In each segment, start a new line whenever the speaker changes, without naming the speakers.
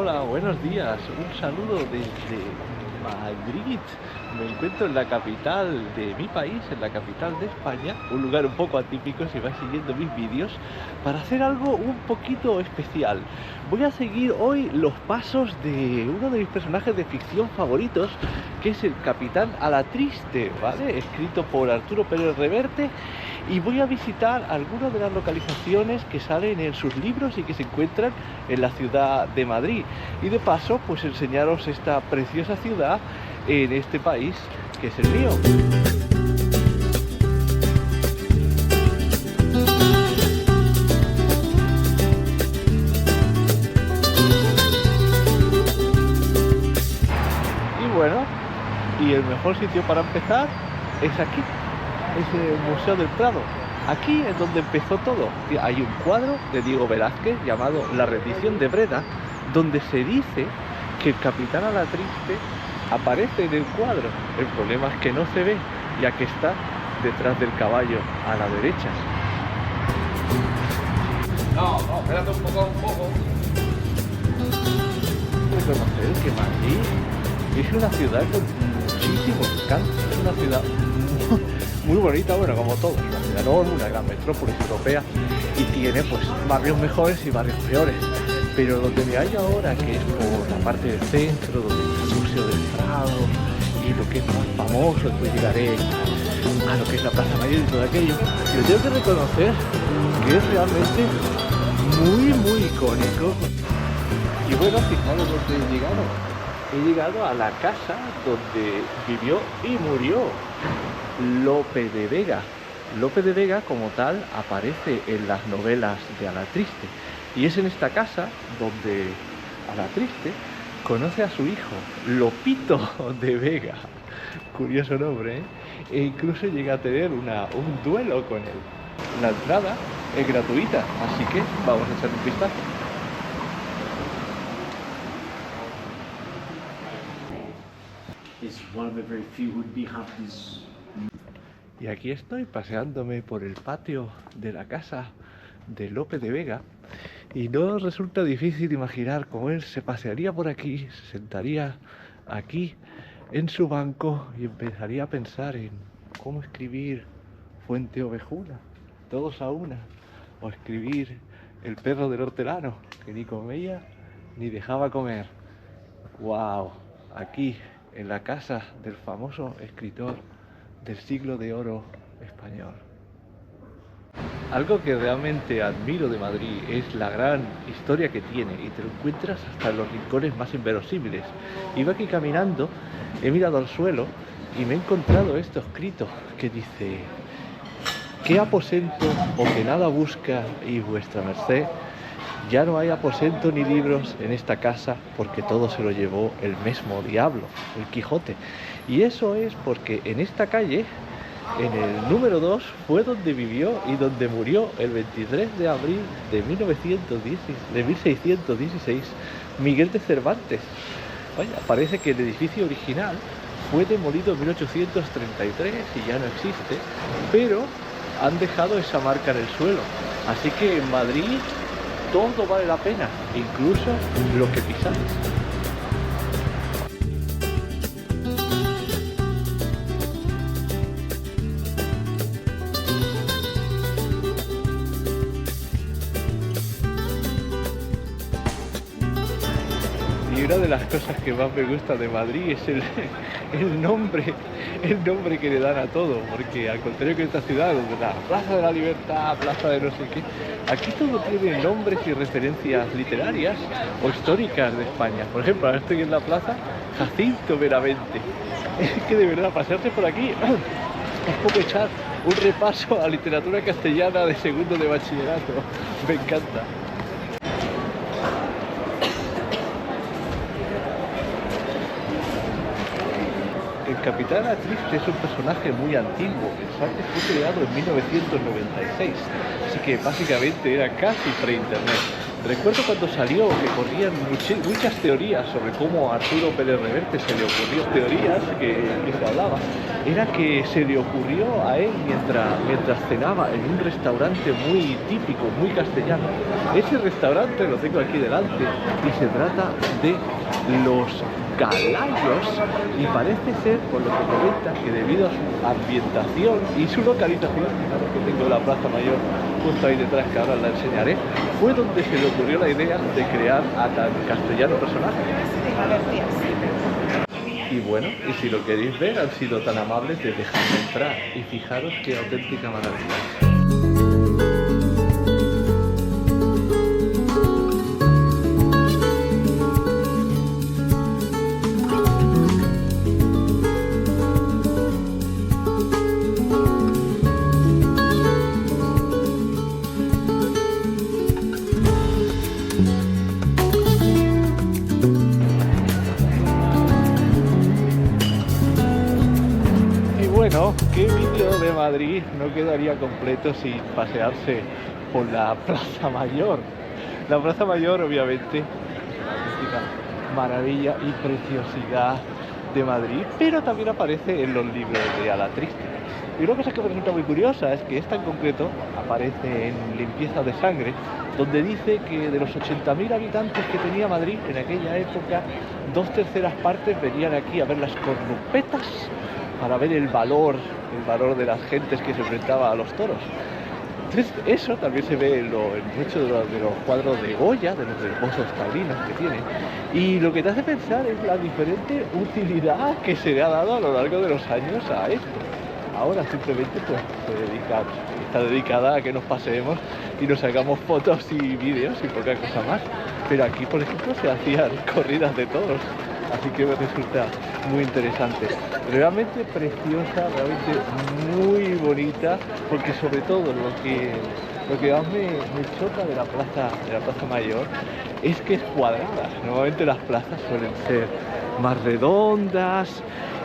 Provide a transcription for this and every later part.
Hola, buenos días. Un saludo desde Madrid. Me encuentro en la capital de mi país, en la capital de España, un lugar un poco atípico si vais siguiendo mis vídeos, para hacer algo un poquito especial. Voy a seguir hoy los pasos de uno de mis personajes de ficción favoritos, que es el Capitán Alatriste, ¿vale? Escrito por Arturo Pérez Reverte, y voy a visitar algunas de las localizaciones que salen en sus libros y que se encuentran en la ciudad de Madrid. Y de paso, pues enseñaros esta preciosa ciudad en este país que es el mío. Y bueno, y el mejor sitio para empezar es aquí, es el Museo del Prado. Aquí es donde empezó todo. Hay un cuadro de Diego Velázquez llamado La rendición de Breda, donde se dice que el Capitán Alatriste aparece en el cuadro. El problema es que no se ve, ya que está detrás del caballo a la derecha.
No, espérate un poco.
Reconocer que Madrid es una ciudad con muchísimos encantos. Es una ciudad muy bonita, bueno, como todo. Es una ciudad enorme, una gran metrópolis europea, y tiene pues barrios mejores y barrios peores. Pero donde me hallo ahora, que es por la parte del centro, donde está el Museo del Prado y lo que es más famoso, después llegaré a lo que es la Plaza Mayor y todo aquello, yo tengo que reconocer que es realmente muy icónico. Y bueno, fijaros dónde he llegado. He llegado a la casa donde vivió y murió Lope de Vega. Lope de Vega, como tal, aparece en las novelas de Alatriste. Y es en esta casa donde Alatriste conoce a su hijo, Lopito de Vega. Curioso nombre, ¿eh? E incluso llega a tener un duelo con él. La entrada es gratuita, así que vamos a echar un vistazo.
Is one of the very few who have this.
Y aquí estoy paseándome por el patio de la casa de Lope de Vega, y no resulta difícil imaginar cómo él se pasearía por aquí, se sentaría aquí en su banco y empezaría a pensar en cómo escribir Fuente Ovejuna, todos a una, o escribir El perro del hortelano, que ni comía ni dejaba comer. ¡Wow! Aquí, en la casa del famoso escritor del siglo de oro español. Algo que realmente admiro de Madrid es la gran historia que tiene, y te lo encuentras hasta en los rincones más inverosímiles. Iba aquí caminando, he mirado al suelo y me he encontrado esto escrito que dice: ¿qué aposento o que nada busca y vuestra merced? Ya no hay aposento ni libros en esta casa, porque todo se lo llevó el mismo diablo, el Quijote. Y eso es porque en esta calle, en el número 2, fue donde vivió y donde murió el 23 de abril de 1616 Miguel de Cervantes. Vaya, parece que el edificio original fue demolido en 1833 y ya no existe, pero han dejado esa marca en el suelo. Así que en Madrid todo vale la pena, incluso lo que pisáis. Y una de las cosas que más me gusta de Madrid es el nombre que le dan a todo, porque al contrario que en esta ciudad, donde la Plaza de la Libertad, Plaza de no sé qué, aquí todo tiene nombres y referencias literarias o históricas de España. Por ejemplo, ahora estoy en la Plaza Jacinto Benavente. Es que de verdad, pasearse por aquí es como echar un repaso a literatura castellana de segundo de bachillerato. Me encanta. El Capitán Alatriste es un personaje muy antiguo. Pensad que fue creado en 1996, así que básicamente era casi pre-internet. Recuerdo cuando salió que corrían muchas teorías sobre cómo a Arturo Pérez Reverte se le ocurrió, teorías que se hablaba, era que se le ocurrió a él mientras cenaba en un restaurante muy típico, muy castellano. Ese restaurante lo tengo aquí delante y se trata de Los Galayos, y parece ser, por lo que comenta, que debido a su ambientación y su localización, que tengo la Plaza Mayor justo ahí detrás, que ahora la enseñaré, fue donde se le ocurrió la idea de crear a tan castellano personaje. Y bueno, y si lo queréis ver, han sido tan amables de dejarme entrar, y fijaros qué auténtica maravilla. Bueno, qué vídeo de Madrid no quedaría completo sin pasearse por la Plaza Mayor. La Plaza Mayor, obviamente, una auténtica maravilla y preciosidad de Madrid, pero también aparece en los libros de A la Triste. Y una cosa que me resulta muy curiosa es que esta en concreto aparece en Limpieza de Sangre, donde dice que de los 80.000 habitantes que tenía Madrid en aquella época, 2/3 partes venían aquí a ver las cornupetas, para ver el valor de las gentes que se enfrentaban a los toros. Entonces eso también se ve en muchos de los cuadros de Goya, de los hermosos taurinos que tiene, y lo que te hace pensar es la diferente utilidad que se le ha dado a lo largo de los años a esto. Ahora simplemente pues está dedicada a que nos paseemos y nos hagamos fotos y vídeos y poca cosa más, pero aquí por ejemplo se hacían corridas de toros. Así que me resulta muy interesante, realmente preciosa, realmente muy bonita, porque sobre todo lo que más me choca de la plaza Mayor es que es cuadrada. Normalmente las plazas suelen ser más redondas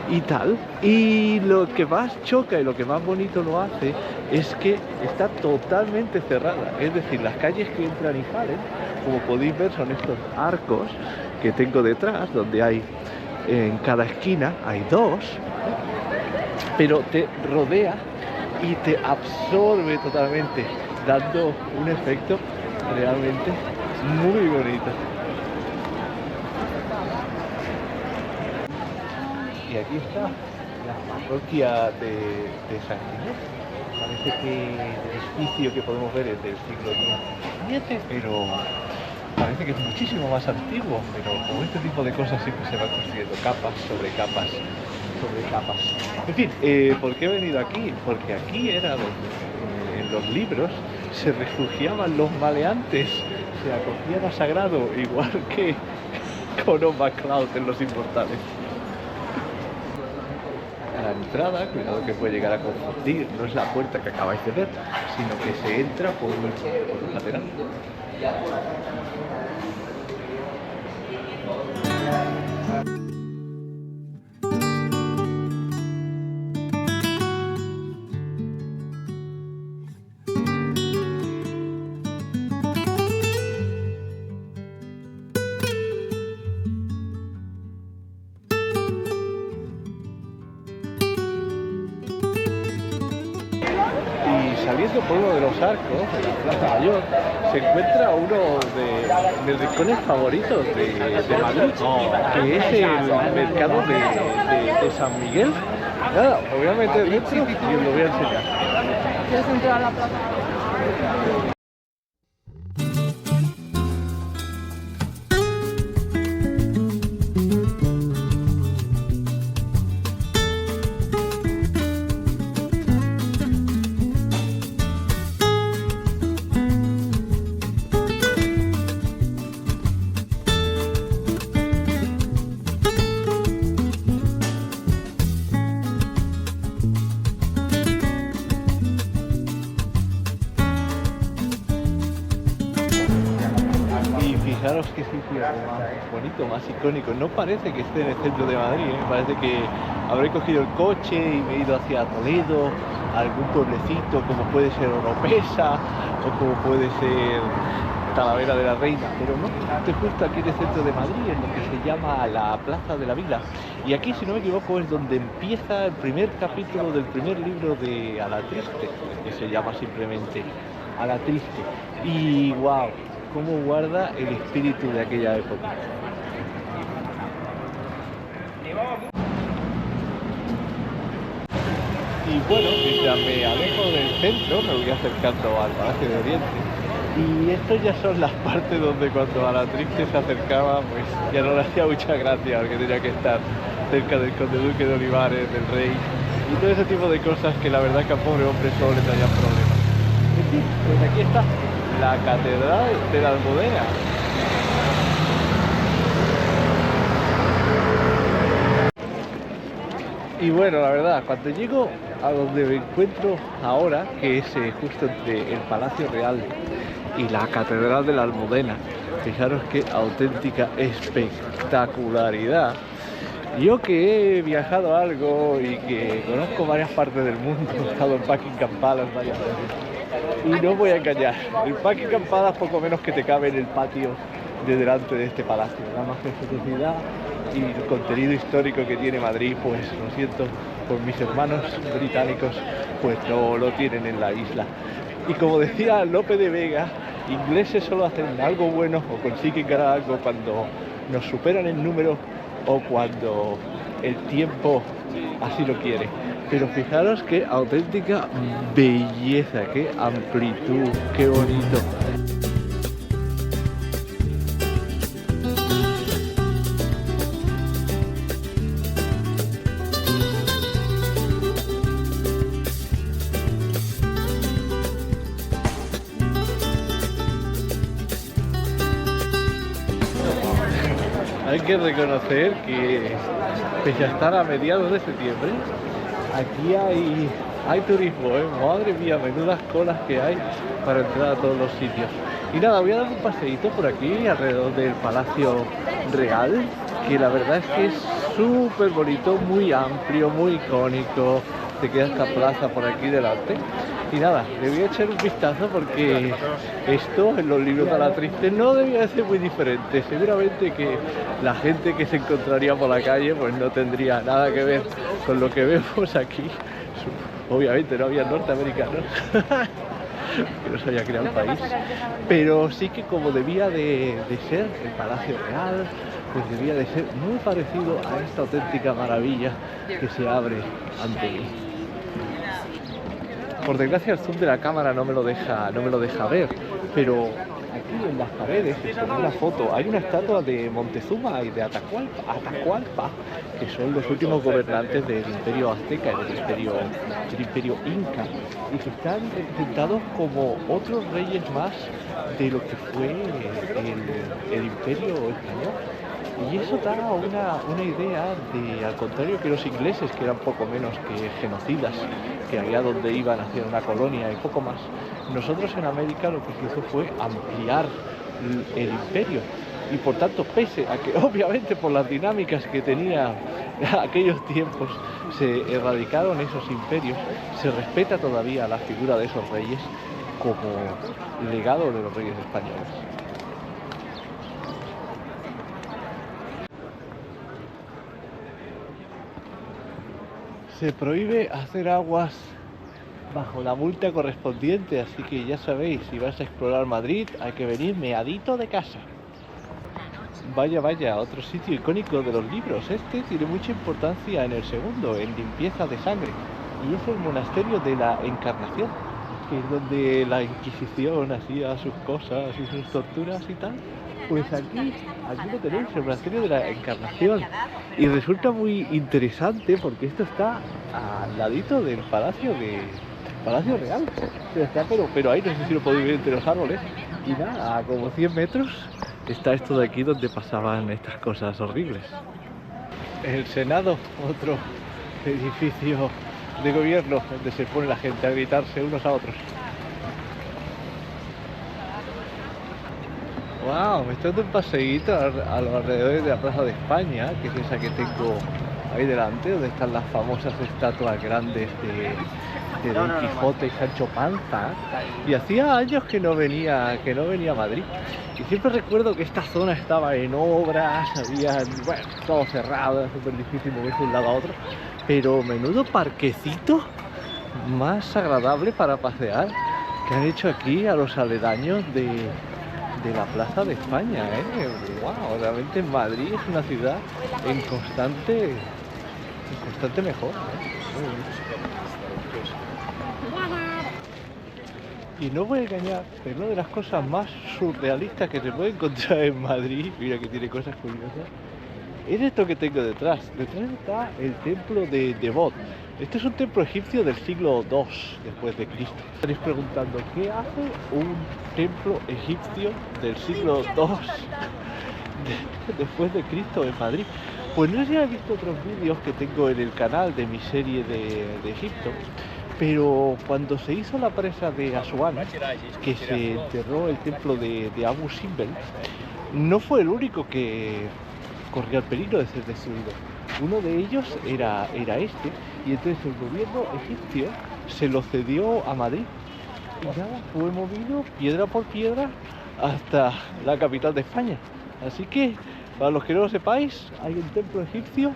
y tal, y lo que más choca y lo que más bonito lo hace es que está totalmente cerrada, es decir, las calles que entran y salen, como podéis ver, son estos arcos que tengo detrás, donde hay en cada esquina hay dos, pero te rodea y te absorbe totalmente, dando un efecto realmente muy bonito. Y aquí está la parroquia de San Ginés. Parece que el edificio que podemos ver es del siglo XVII, pero parece que es muchísimo más antiguo, pero con este tipo de cosas siempre se van construyendo capas sobre capas sobre capas. En fin, ¿por qué he venido aquí? Porque aquí era donde en los libros se refugiaban los maleantes, se acogían a sagrado, igual que Conan McCloud en Los Inmortales. A la entrada, cuidado que puede llegar a confundir, no es la puerta que acabáis de ver, sino que se entra por un lateral. Saliendo por uno de los arcos de la Plaza Mayor se encuentra uno de mis rincones favoritos de Madrid, que es el mercado de San Miguel. Nada, me voy a meter dentro y os lo voy a enseñar.
¿Quieres entrar a la plaza?
Fijaros qué sitio más bonito, más icónico. No parece que esté en el centro de Madrid, ¿eh? Parece que habré cogido el coche y me he ido hacia Toledo, a algún pueblecito como puede ser Oropesa o como puede ser Talavera de la Reina, pero no, estoy justo aquí en el centro de Madrid, en lo que se llama la Plaza de la Vila. Y aquí, si no me equivoco, es donde empieza el primer capítulo del primer libro de A la Triste, que se llama simplemente A la Triste. Y wow, cómo guarda el espíritu de aquella época. Y bueno, mientras me alejo del centro, me voy acercando al Palacio de Oriente. Y estas ya son las partes donde cuando A la Triste se acercaba, pues ya no le hacía mucha gracia, porque tenía que estar cerca del conde duque de Olivares, del rey, y todo ese tipo de cosas que la verdad que al pobre hombre solo le traían problemas. En fin, pues aquí está la Catedral de la Almudena. Y bueno, la verdad, cuando llego a donde me encuentro ahora, que es justo entre el Palacio Real y la Catedral de la Almudena, fijaros qué auténtica espectacularidad. Yo que he viajado algo y que conozco varias partes del mundo, he estado en Buckingham Palace varias veces, y no voy a engañar, el Buckingham Palace poco menos que te cabe en el patio de delante de este palacio. La majestuosidad y el contenido histórico que tiene Madrid, pues lo siento por mis hermanos británicos, pues no lo tienen en la isla. Y como decía Lope de Vega, ingleses solo hacen algo bueno o consiguen ganar algo cuando nos superan en número o cuando el tiempo así lo quiere. Pero fijaros qué auténtica belleza, qué amplitud, qué bonito. Hay que reconocer que, pese a estar a mediados de septiembre, aquí hay turismo, ¿eh? Madre mía, menudas colas que hay para entrar a todos los sitios. Y nada, voy a dar un paseíto por aquí, alrededor del Palacio Real, que la verdad es que es súper bonito, muy amplio, muy icónico. Te queda esta plaza por aquí delante. Y nada, le voy a echar un vistazo porque esto en los libros de A la Triste no debía de ser muy diferente. Seguramente que la gente que se encontraría por la calle pues no tendría nada que ver con lo que vemos aquí. Obviamente no había norteamericanos, que no se había creado el país, pero sí que como debía de ser el Palacio Real, pues debía de ser muy parecido a esta auténtica maravilla que se abre ante mí. Por desgracia el zoom de la cámara no me lo deja ver, pero aquí en las paredes, en una foto, hay una estatua de Montezuma y de Atahualpa, que son los últimos gobernantes del Imperio Azteca y del Imperio Inca, y que están representados como otros reyes más de lo que fue el Imperio Español. Y eso da una idea de, al contrario que los ingleses, que eran poco menos que genocidas, que allá donde iban hacían una colonia y poco más, nosotros en América lo que se hizo fue ampliar el imperio. Y por tanto, pese a que obviamente por las dinámicas que tenía aquellos tiempos se erradicaron esos imperios, se respeta todavía la figura de esos reyes como legado de los reyes españoles. Se prohíbe hacer aguas bajo la multa correspondiente, así que ya sabéis, si vas a explorar Madrid hay que venir meadito de casa. Vaya, vaya, otro sitio icónico de los libros. Este tiene mucha importancia en el segundo, en limpieza de sangre, y es el monasterio de la Encarnación, que es donde la Inquisición hacía sus cosas y sus torturas y tal. Pues aquí lo tenéis, el monasterio de la Encarnación, y resulta muy interesante porque esto está al ladito del Palacio Real. Está, pero ahí no sé si lo podéis ver entre los árboles. Y nada, a como 100 metros está esto de aquí donde pasaban estas cosas horribles. El Senado, otro edificio de gobierno donde se pone la gente a gritarse unos a otros. Wow, me estoy dando un paseíto a los alrededores de la Plaza de España, que es esa que tengo ahí delante, donde están las famosas estatuas grandes de Don Quijote y Sancho Panza, y hacía años que no venía a Madrid. Y siempre recuerdo que esta zona estaba en obras, había, bueno, todo cerrado, era súper difícil moverse de un lado a otro, pero menudo parquecito más agradable para pasear que han hecho aquí a los aledaños de la Plaza de España, ¿eh? Wow, realmente Madrid es una ciudad en constante mejor, ¿eh? Y no voy a engañar, pero una de las cosas más surrealistas que se puede encontrar en Madrid, mira que tiene cosas curiosas, es esto que tengo detrás. Detrás está el templo de Devot. Este es un templo egipcio del siglo II después de Cristo. Estaréis preguntando, ¿qué hace un templo egipcio del siglo II después de Cristo en Madrid? Pues no sé si habéis visto otros vídeos que tengo en el canal de mi serie de Egipto, pero cuando se hizo la presa de Asuán, que se enterró el templo de Abu Simbel, no fue el único que corría el peligro de ser destruido. Uno de ellos era este, y entonces el gobierno egipcio se lo cedió a Madrid. Y nada, fue movido piedra por piedra hasta la capital de España. Así que, para los que no lo sepáis, hay un templo egipcio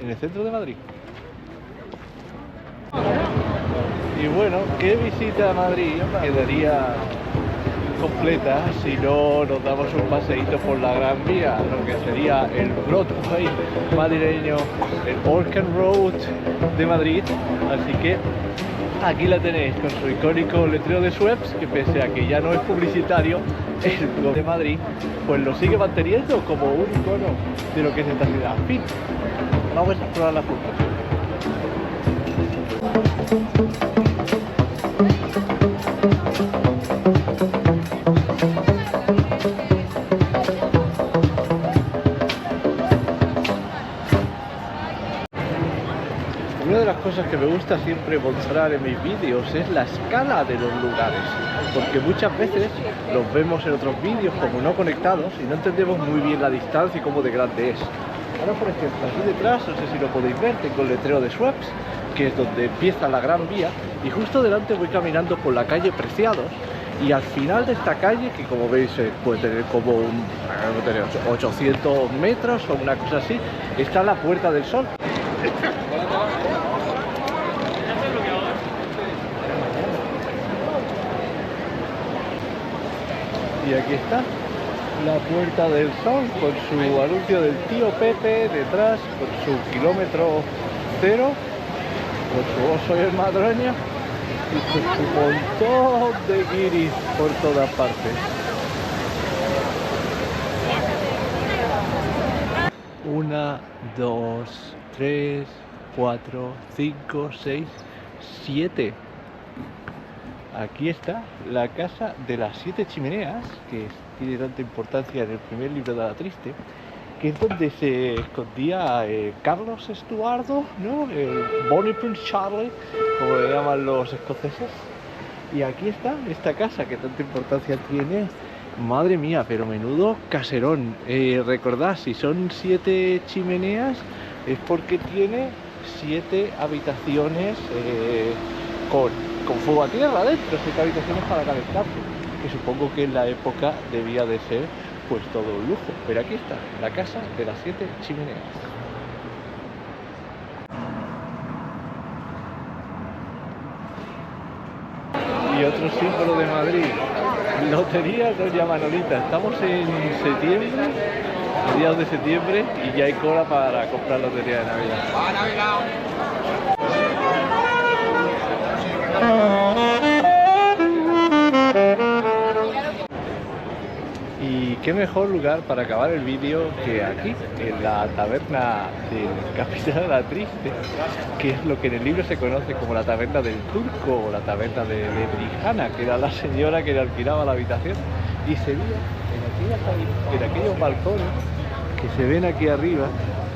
en el centro de Madrid. Y bueno, ¿qué visita a Madrid quedaría completa si no nos damos un paseíto por la Gran Vía, lo que sería el Broadway madrileño, el Orchard Road de Madrid? Así que aquí la tenéis con su icónico letrero de Schweppes, que pese a que ya no es publicitario, el de Madrid pues lo sigue manteniendo como un icono de lo que es esta ciudad. En fin, vamos a explorarla juntos. Una de las cosas que me gusta siempre mostrar en mis vídeos es la escala de los lugares, porque muchas veces los vemos en otros vídeos como no conectados y no entendemos muy bien la distancia y cómo de grande es. Ahora, por ejemplo, aquí detrás, no sé si lo podéis ver, tengo el letrero de Schweppes, que es donde empieza la Gran Vía, y justo delante voy caminando por la calle Preciados, y al final de esta calle, que como veis puede tener como 800 metros o una cosa así, está la Puerta del Sol. Y aquí está la Puerta del Sol con su anuncio del tío Pepe detrás, con su kilómetro cero, con su oso y el madroño y con su montón de guiris por todas partes. 1, 2, 3, 4, 5, 6, 7. Aquí está la casa de las 7 chimeneas, que tiene tanta importancia en el primer libro de Alatriste, que es donde se escondía Carlos Estuardo, ¿no? El Bonnie Prince Charlie, como le llaman los escoceses. Y aquí está esta casa que tanta importancia tiene. Madre mía, pero menudo caserón. Recordad, si son 7 chimeneas es porque tiene 7 habitaciones con fuego a tierra adentro, 7 habitaciones para calentarse, que supongo que en la época debía de ser pues todo un lujo. Pero aquí está, la casa de las 7 chimeneas. Y otro símbolo de Madrid, Lotería Doña Manolita. Estamos en septiembre, mediados de septiembre, y ya hay cola para comprar lotería de Navidad. Y qué mejor lugar para acabar el vídeo que aquí, en la taberna del Capitán Alatriste, que es lo que en el libro se conoce como la taberna del Turco o la taberna de Brijana, que era la señora que le alquilaba la habitación. Y se veía en aquellos balcones que se ven aquí arriba,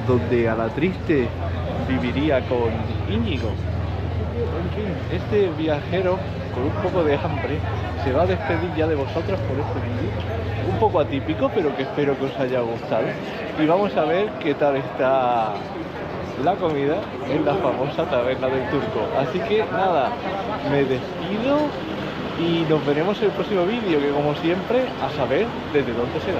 donde Alatriste viviría con Íñigo. En fin, este viajero con un poco de hambre se va a despedir ya de vosotros por este vídeo, un poco atípico, pero que espero que os haya gustado. Y vamos a ver qué tal está la comida en la famosa taberna del Turco. Así que nada, me despido y nos veremos en el próximo vídeo, que como siempre, a saber desde dónde será.